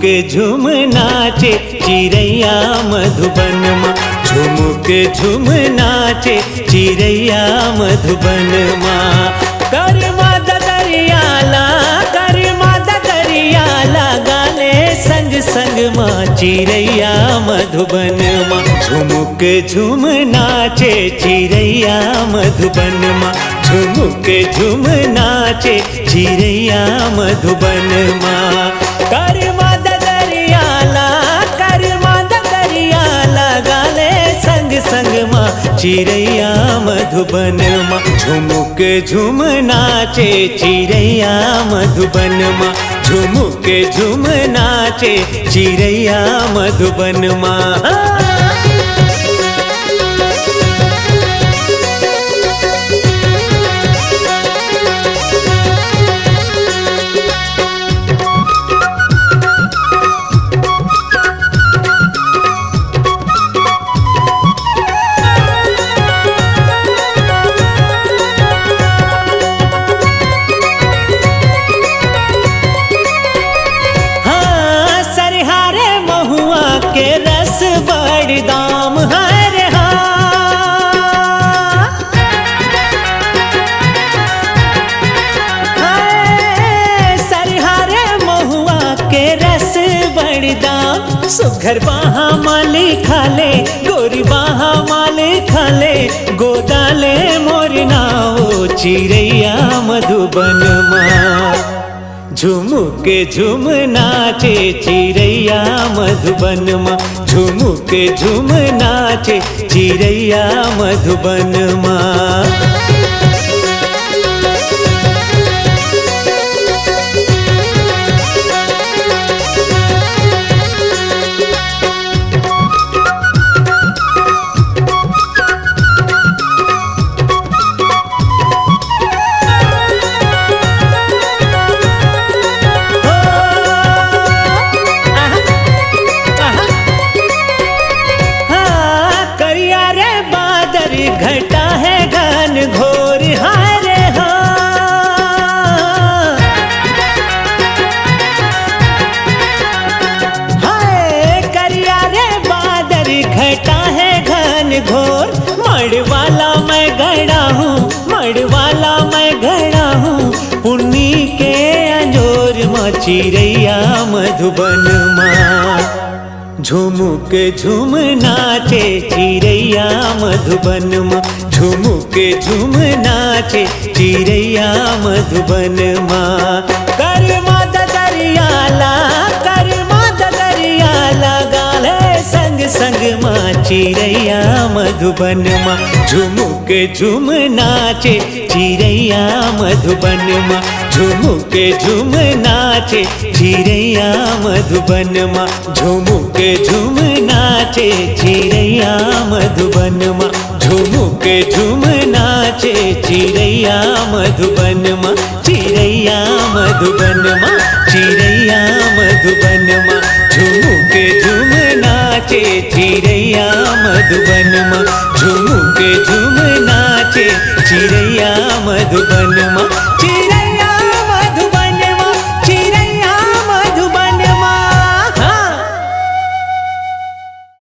झुम नाचे चिड़ैया मधुबन माँ, झुमुक झुम नाचे चिड़ैया मधुबन माँ। कर मादा दरियाला, कर मादा दरियाला, गाले संग संग माँ चिड़ैया मधुबन माँ। झुमुक झुम नाचे चिड़ैया मधुबन माँ, झुमुक झुम नाचे चिड़ैया मधुबन माँ। कर मादा दरियाला, कर मादा दरियाला, गाले संग संग माँ चिड़ैया मधुबन माँ। झुमुक झुम नाचे चिड़ैया मधुबन माँ, झुमुक झुम नाचे चिड़ैया मधुबन माँ। के रस बड़ दाम है रे सरहारे महुआ के रस बड़ दाम। सुघर बाहा माले खाले, गोरी बाहा माले खाले, गोदाले मोरना ओ चिड़ैया मधुबन माँ। झुमुक झुम नाचे चिड़ैया मधुबन माँ, झुमुक झुम नाचे चिड़ैया मधुबन माँ। घटा है घन घोर हारे हाय करिया रे बादर घटा है घन घोर। मड़वाला मैं गड़ा हूँ, मड़वाला मैं गड़ा हूँ, पुन्नी के अंजोर माँ चिड़ैया मधुबन माँ। झुमुक झुम नाचे चिड़ैया मधुबन माँ, झुमुक झुम नाचे चिड़ैया मधुबन माँ। कर मादा दरियाला, कर मादा दरियाला, गाले संग संग माँ चिड़ैया मधुबन माँ। झुमुक झुम नाचे चिड़ैया मधुबन माँ, झुमुक झुम नाचे चिड़ैया मधुबन माँ, झुमुक झुम नाचे चिड़ैया मधुबन माँ, झुमुक झुम नाचे चिड़ैया मधुबन माँ। चिड़ैया मधुबन माँ, चिड़ैया मधुबन माँ, झुमुक झुम नाचे चिड़ैया मधुबन माँ, झुमुक झुम नाचे चिड़ैया मधुबन माँ।